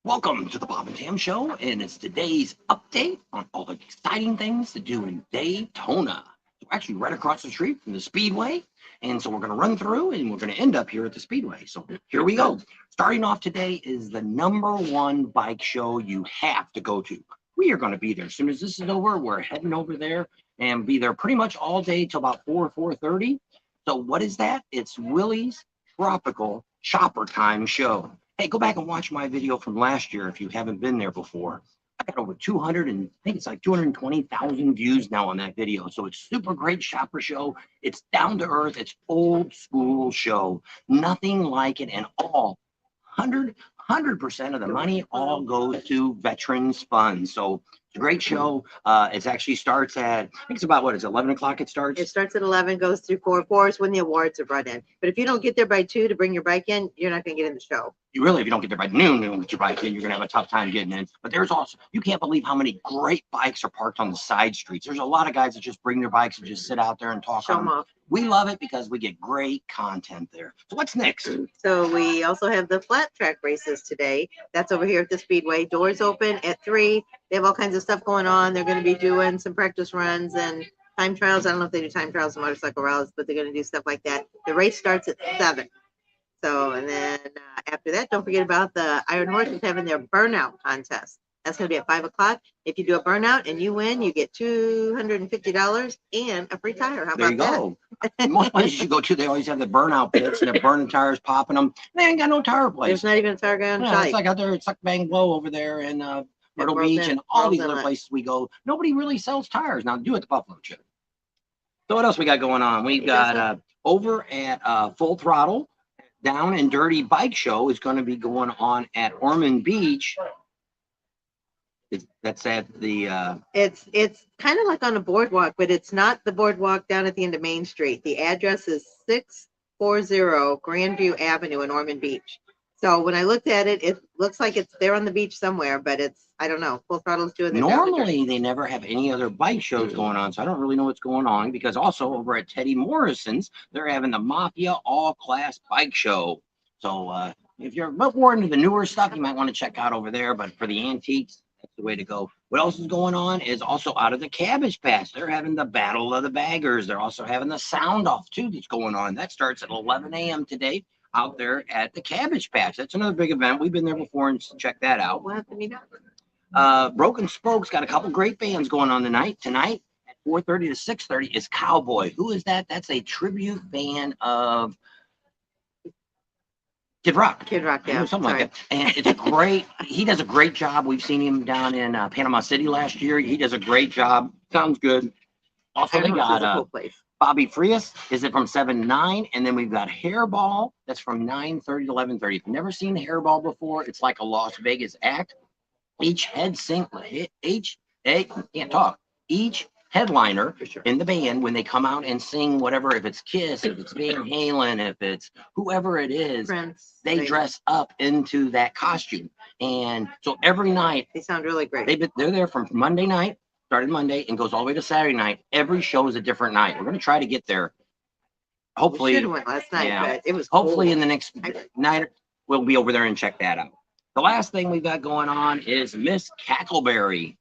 Welcome to the Bob and Tam Show, and it's today's update on all the exciting things to do in Daytona. We're actually right across the street from the Speedway, and so we're going to run through and we're going to end up here at the Speedway. So here we go. Starting off today is the #1 bike show you have to go to. We are going to be there as soon as this is over. We're heading over there and be there pretty much all day till about 4:30. So what is that? It's Willie's Tropical Shopper Time Show. Hey, go back and watch my video from last year if you haven't been there before. I got over 200 and I think it's like 220,000 views now on that video. So it's super great shopper show. It's down to earth. It's old school show. Nothing like it. And all 100% of the money all goes to veterans funds. So it's a great show. It actually starts at, I think it's about what is it, 11 o'clock it starts? It starts at 11, goes through 4. 4 is when the awards are brought in. But if you don't get there by 2 to bring your bike in, you're not going to get in the show. You really, if you don't get there by noon, you don't get your bike in, you're going to have a tough time getting in. But there's also, you can't believe how many great bikes are parked on the side streets. There's a lot of guys that just bring their bikes and just sit out there and talk Show on them them. off. We love it because we get great content there. So what's next? So we also have the flat track races today. That's over here at the Speedway. Doors open at 3. They have all kinds of stuff going on. They're going to be doing some practice runs and time trials. I don't know if they do time trials and motorcycle rallies, but they're going to do stuff like that. The race starts at 7. So, and then after that, don't forget about the Iron Horses having their burnout contest. That's going to be at 5 o'clock. If you do a burnout and you win, you get $250 and a free tire. How There about you go. Most places you go to, they always have the burnout pits and they're burning tires, popping them. They ain't got no tire that? place. There's not even a tire guy on Yeah, site. it's like out there, it's like Bang Blow over there in Myrtle World's Beach End- and all World's these other Inlet. places we go. Nobody really sells tires now. Do at the Buffalo Chip. So what else we got going on? We've got over at Full Throttle, Down and Dirty Bike Show is going to be going on at Ormond Beach. That's at the It's kind of like on a boardwalk, but it's not the boardwalk down at the end of Main Street. The address is 640 Grandview Avenue in Ormond Beach. So when I looked at it, it looks like it's there on the beach somewhere, but it's, I don't know. Full Throttle's doing their Down and Dirty. normally they never have any other bike shows going on, so I don't really know what's going on because also over at Teddy Morrison's, they're having the Mafia All Class Bike Show. So if you're a bit more into the newer stuff, you might want to check out over there. But for the antiques, that's the way to go. What else is going on is also out of the Cabbage Patch. They're having the Battle of the Baggers. They're also having the Sound Off too that's going on. That starts at 11 a.m. today out there at the Cabbage Patch. That's another big event. We've been there before and check that out. We'll have to meet up. Broken Spokes got a couple great bands going on tonight. Tonight at 4:30 to 6:30 is Cowboy. Who is that? That's a tribute band of Kid Rock. Kid Rock, yeah. Something like that. And it's a great, he does a great job. We've seen him down in Panama City last year. He does a great job. Sounds good. Also, they got a cool place. Bobby Frias is it from 7 to 9, and then we've got Hairball that's from 9:30 to 11:30. If you've never seen Hairball before, it's like a Las Vegas act. Each can't talk. Each headliner in the band, when they come out and sing whatever, if it's Kiss, if it's Van Halen, if it's whoever it is, Prince. they dress up into that costume. And so every night, They sound really great. they're there from Monday night, started Monday, and goes all the way to Saturday night. Every show is a different night. We're going to try to get there. We Hopefully, should have went last night, yeah. but it was hopefully cold. in the next night, we'll be over there and check that out. The last thing we've got going on is Miss Cackleberry.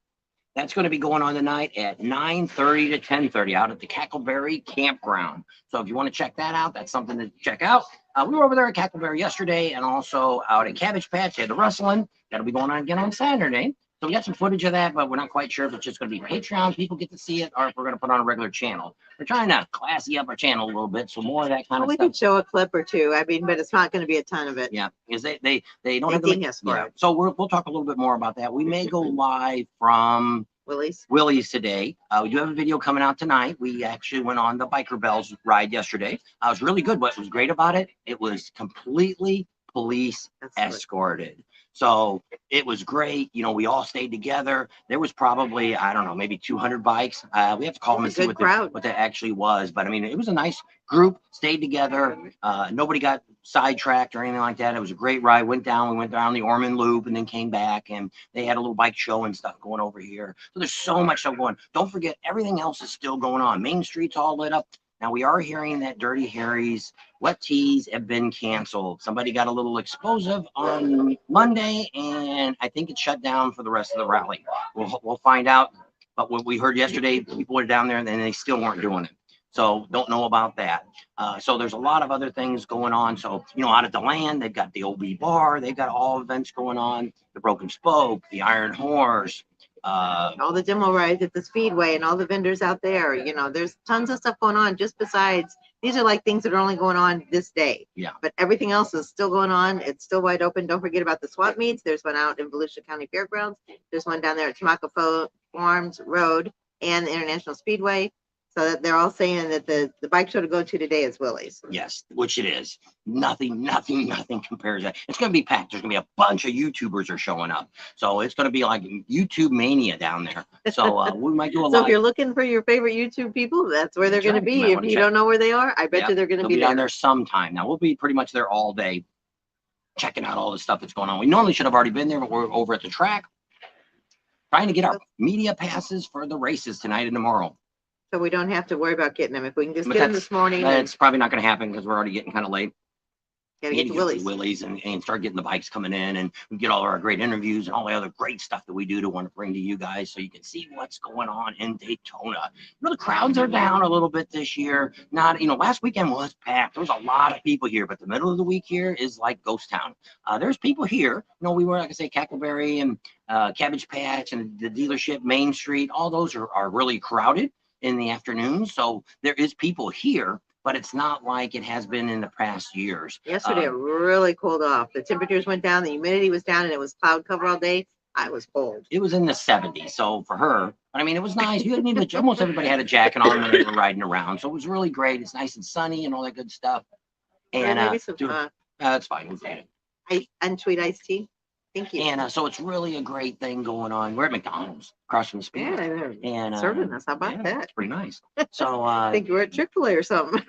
That's going to be going on tonight at 9:30 to 10:30 out at the Cackleberry Campground. So if you want to check that out, that's something to check out. We were over there at Cackleberry yesterday and also out at Cabbage Patch. They had the wrestling. That'll be going on again on Saturday. So we got some footage of that, but we're not quite sure if it's just going to be Patreon, people get to see it, or if we're going to put on a regular channel. We're trying to classy up our channel a little bit, so more of that kind Well, of we stuff. could show a clip or two. I mean, but it's not going to be a ton of it. Yeah, because they don't They have ding us for yeah. it. So we'll talk a little bit more about that. We may go live from Willie's today. We do have a video coming out tonight. We actually went on the Biker Bells ride yesterday. It was really good. What was great about it, it was completely police escorted. So it was great. You know, we all stayed together. There was probably, I don't know, maybe 200 bikes. We have to call them and see what that actually was. But I mean, it was a nice group, stayed together. Nobody got sidetracked or anything like that. It was a great ride. We went down the Ormond Loop and then came back, and they had a little bike show and stuff going over here. So there's so much stuff going. Don't forget, everything else is still going on. Main Street's all lit up. Now we are hearing that Dirty Harry's wet teas have been canceled. Somebody got a little explosive on Monday, and I think it's shut down for the rest of the rally. We'll find out. But what we heard yesterday, people were down there and they still weren't doing it. So don't know about that. So there's a lot of other things going on. So, out at the land, they've got the OB bar, they've got all events going on, the Broken Spoke, the Iron Horse, all the demo rides at the Speedway and all the vendors out there. There's tons of stuff going on just besides, these are like things that are only going on this day. Yeah. But everything else is still going on. It's still wide open. Don't forget about the swap meets. There's one out in Volusia County Fairgrounds. There's one down there at Tamaka Farms Road and the International Speedway. So that they're all saying that the bike show to go to today is Willie's. Yes, which it is. Nothing compares to that. It's going to be packed. There's going to be a bunch of YouTubers are showing up. So it's going to be like YouTube mania down there. So we might do a lot. So if you're looking for your favorite YouTube people, that's where they're going to be. If you don't know where they are, I bet you they're going to be down there sometime. Now, we'll be pretty much there all day checking out all the stuff that's going on. We normally should have already been there, but we're over at the track trying to get our media passes for the races tonight and tomorrow. So we don't have to worry about getting them. If we can just get them this morning. It's probably not going to happen because we're already getting kind of late. Gotta get to Willie's and start getting the bikes coming in, and we get all our great interviews and all the other great stuff that we do to want to bring to you guys so you can see what's going on in Daytona. The crowds are down a little bit this year. Not, last weekend was packed. There was a lot of people here, but the middle of the week here is like ghost town. There's people here. We were, like I say, Cackleberry and Cabbage Patch and the dealership, Main Street. All those are really crowded in the afternoon. So there is people here, but it's not like it has been in the past years. Yesterday, it really cooled off. The temperatures went down, the humidity was down, and it was cloud cover all day. I was cold. It was in the 70s. So for her, it was nice. You didn't need almost everybody had a jacket on when they were riding around. So it was really great. It's nice and sunny and all that good stuff. And that's fine. We'll get it. Unsweet iced tea. Thank you. And so it's really a great thing going on. We're at McDonald's across from the Speedway. Yeah, and serving us. How about that? It's pretty nice. So I think we're at Chick-fil-A or something.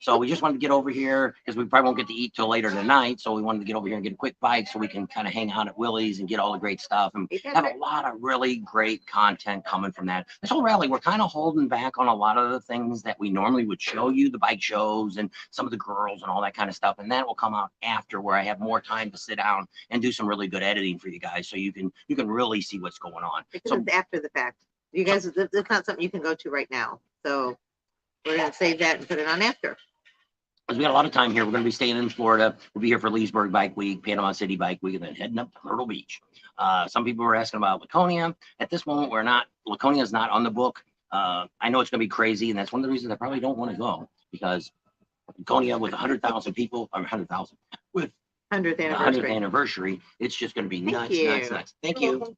So we just wanted to get over here because we probably won't get to eat till later tonight. So we wanted to get over here and get a quick bite so we can kind of hang out at Willie's and get all the great stuff and have a lot of really great content coming from that. This whole rally, we're kind of holding back on a lot of the things that we normally would show you, the bike shows and some of the girls and all that kind of stuff. And that will come out after, where I have more time to sit down and do some really good editing for you guys, so you can really see what's going on. Because it's after the fact. You guys, it's not something you can go to right now. So we're going to save that and put it on after. Because we got a lot of time here. We're going to be staying in Florida. We'll be here for Leesburg Bike Week, Panama City Bike Week, and then heading up to Myrtle Beach. Some people were asking about Laconia. At this moment, Laconia is not on the book. I know it's going to be crazy, and that's one of the reasons I probably don't want to go, because Laconia with 100,000 people, or 100,000, with 100th anniversary, it's just going to be nuts. Thank you.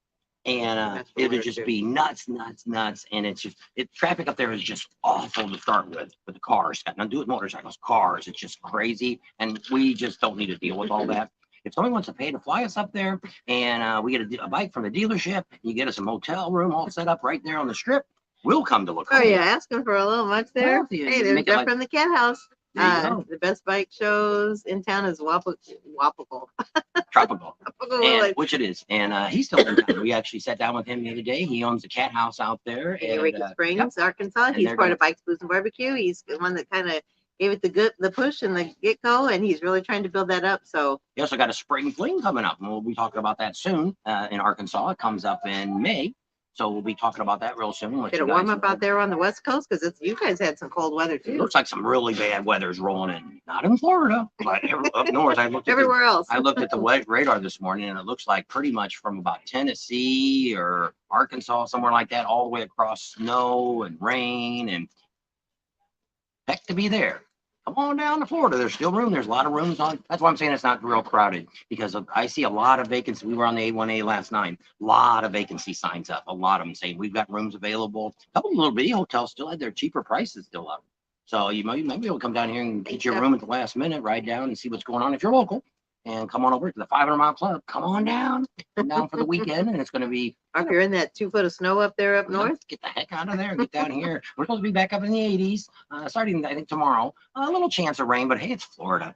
And it'll just be nuts. And it's just, traffic up there is just awful to start with the cars. Got nothing to do with motorcycles, cars. It's just crazy. And we just don't need to deal with all that. If somebody wants to pay to fly us up there and we get a bike from the dealership, you get us a motel room all set up right there on the strip, we'll come to look. Oh, yeah, asking for a little much there. Hey, there's Jeff from the Cat House. The best bike shows in town is Tropical. Which it is. And he's still in town. We actually sat down with him the other day. He owns a cat house out there in Eureka Springs, Arkansas. He's part of Bikes, Booze, and Barbecue. He's the one that kind of gave it the push and the get-go, and he's really trying to build that up. So he also got a spring fling coming up, and we'll be talking about that soon in Arkansas. It comes up in May. So we'll be talking about that real soon. Did it warm up out there on the West Coast? Because you guys had some cold weather too. It looks like some really bad weather's rolling in. Not in Florida, but up north. I looked everywhere else. I looked at the radar this morning, and it looks like pretty much from about Tennessee or Arkansas, somewhere like that, all the way across snow and rain, and heck to be there. Come on down to Florida. There's still room. There's a lot of rooms on. That's why I'm saying it's not real crowded, because I see a lot of vacancy. We were on the A1A last night. A lot of vacancy signs up. A lot of them saying we've got rooms available. A couple of little bitty hotels still had their cheaper prices still up. So you might be able to come down here and get your room at the last minute, ride down and see what's going on if you're local. And come on over to the 500 Mile Club. Come on down. Come down for the weekend, and it's going to be. If you're in that 2 foot of snow up there up north, get the heck out of there. Get down here. We're supposed to be back up in the 80s, starting I think tomorrow. A little chance of rain, but hey, it's Florida.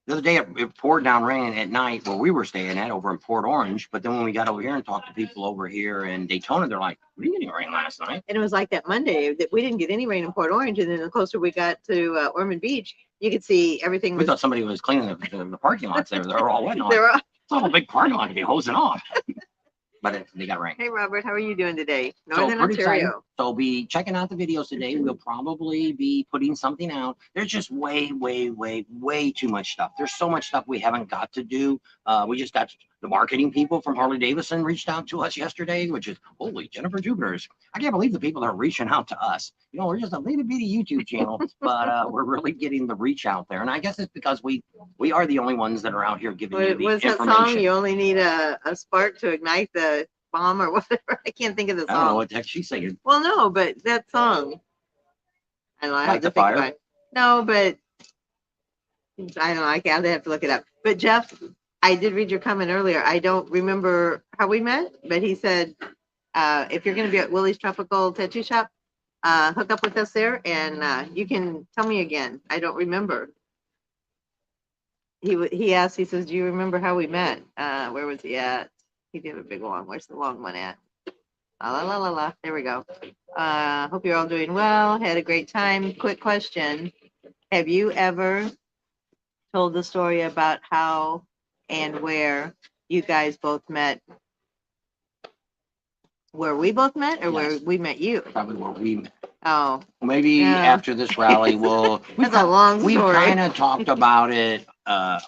The other day it poured down rain at night where we were staying at over in Port Orange. But then when we got over here and talked to people over here in Daytona, they're like, "We didn't get any rain last night." And it was like that Monday that we didn't get any rain in Port Orange, and then the closer we got to Ormond Beach, you could see everything We was. thought somebody was cleaning the parking lots there. They were all wet. They were all- It's all a big parking lot to be hosing off. But they got rain. Hey Robert, how are you doing today? So Northern pretty exciting. Ontario. So be checking out the videos today. We'll probably be putting something out. There's just way too much stuff. There's so much stuff we haven't got to do. We just got the marketing people from Harley Davidson reached out to us yesterday, which is holy Jennifer Jupiters. I can't believe the people that are reaching out to us. You know, we're just a little bitty YouTube channel, but we're really getting the reach out there. And I guess it's because we are the only ones that are out here giving you the What's that information. song? You only need a spark to ignite the bomb or whatever. I can't think of the I don't know song. what the heck she's saying. Well, no, but that song. I don't know. I have Like to the think fire? about it. No, but I don't know. I have to look it up. But Jeff, I did read your comment earlier. I don't remember how we met, but he said if you're going to be at Willie's Tropical Tattoo Shop, hook up with us there, and you can tell me again. I don't remember. He asked. He says, "Do you remember how we met? Where was he at? He did a big long. Where's the long one at? La la la la. There we go. Hope you're all doing well. Had a great time. Quick question: have you ever told the story about how and where you guys both met? Where we both met, or where Yes. we met you? Probably where we met. Oh, Maybe Yeah. after this rally, that's a long we've story. kind of talked about it.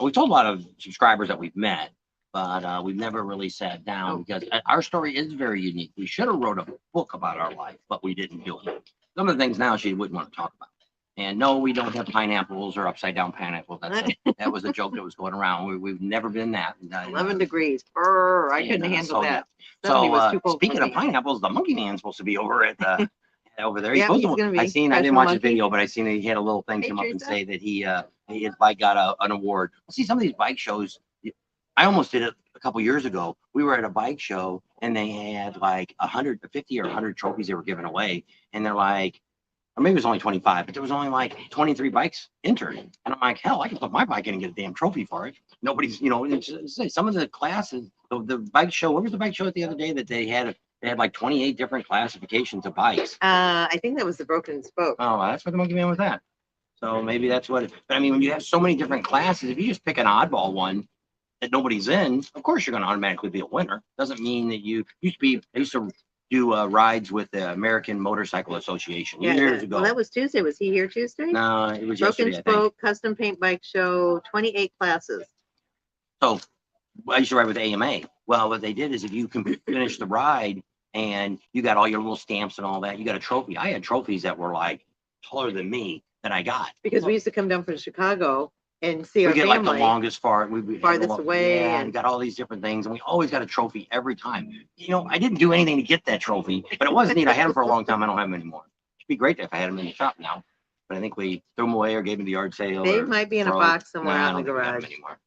We told a lot of subscribers that we've met, but we've never really sat down because our story is very unique. We should have wrote a book about our life, but we didn't do it. Some of the things now she wouldn't want to talk about. And no, we don't have pineapples or upside down pineapples. That was a joke that was going around. We've never been that. 11 degrees. Brr, I couldn't handle that. 70 was too cold for Speaking of me. pineapples, the monkey man's supposed to be over at the over there. Yeah, Supposed he's gonna be I didn't crushing watch his monkey. video, but I seen that he had a little thing Hey, come up and Teresa. say that his bike got an award. See, some of these bike shows, I almost did it a couple years ago. We were at a bike show and they had like 150 or 100 trophies they were giving away, and they're like, or maybe it was only 25, but there was only like 23 bikes entered. And I'm like, hell, I can put my bike in and get a damn trophy for it. Nobody's, some of the classes, the bike show, what was the bike show the other day that they had like 28 different classifications of bikes. I think that was the broken spoke. Oh, well, that's what the monkey man was at. So maybe that's what, but I mean, when you have so many different classes, if you just pick an oddball one that nobody's in, of course you're going to automatically be a winner. Doesn't mean that I used to do rides with the American Motorcycle Association years ago. Well, that was Tuesday. Was he here Tuesday? No, it was Broken yesterday, I think. spoke, custom paint bike show, 28 classes. So I used to ride with AMA. Well, what they did is if you can finish the ride and you got all your little stamps and all that, you got a trophy. I had trophies that were like taller than me that I got. Because we used to come down from Chicago and see We our get like the family. longest Farthest away, yeah, and- and got all these different things, and we always got a trophy every time. I didn't do anything to get that trophy, but it was neat. I had them for a long time. I don't have them anymore. It'd be great if I had them in the shop now, but I think we threw them away or gave them to the yard sale. They or might be in a throw- box somewhere Nah, I out in the don't think we have them garage. anymore.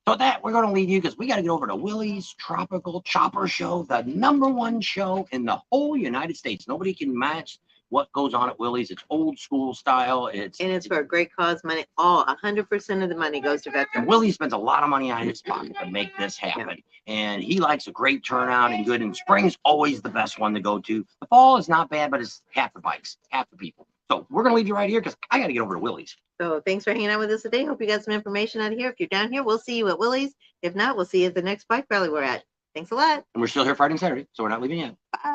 So with that, we're going to leave you because we got to get over to Willie's Tropical Chopper Show, the #1 show in the whole United States. Nobody can match what goes on at Willie's. It's old school style. And it's for a great cause. Money, 100% of the money goes to And veterans. Willie spends a lot of money out of his pocket to make this happen. And he likes a great turnout and good. And spring's always the best one to go to. The fall is not bad, but it's half the bikes, half the people. So we're going to leave you right here because I got to get over to Willie's. So thanks for hanging out with us today. Hope you got some information out of here. If you're down here, we'll see you at Willie's. If not, we'll see you at the next bike rally we're at. Thanks a lot. And we're still here Friday and Saturday, so we're not leaving yet. Bye.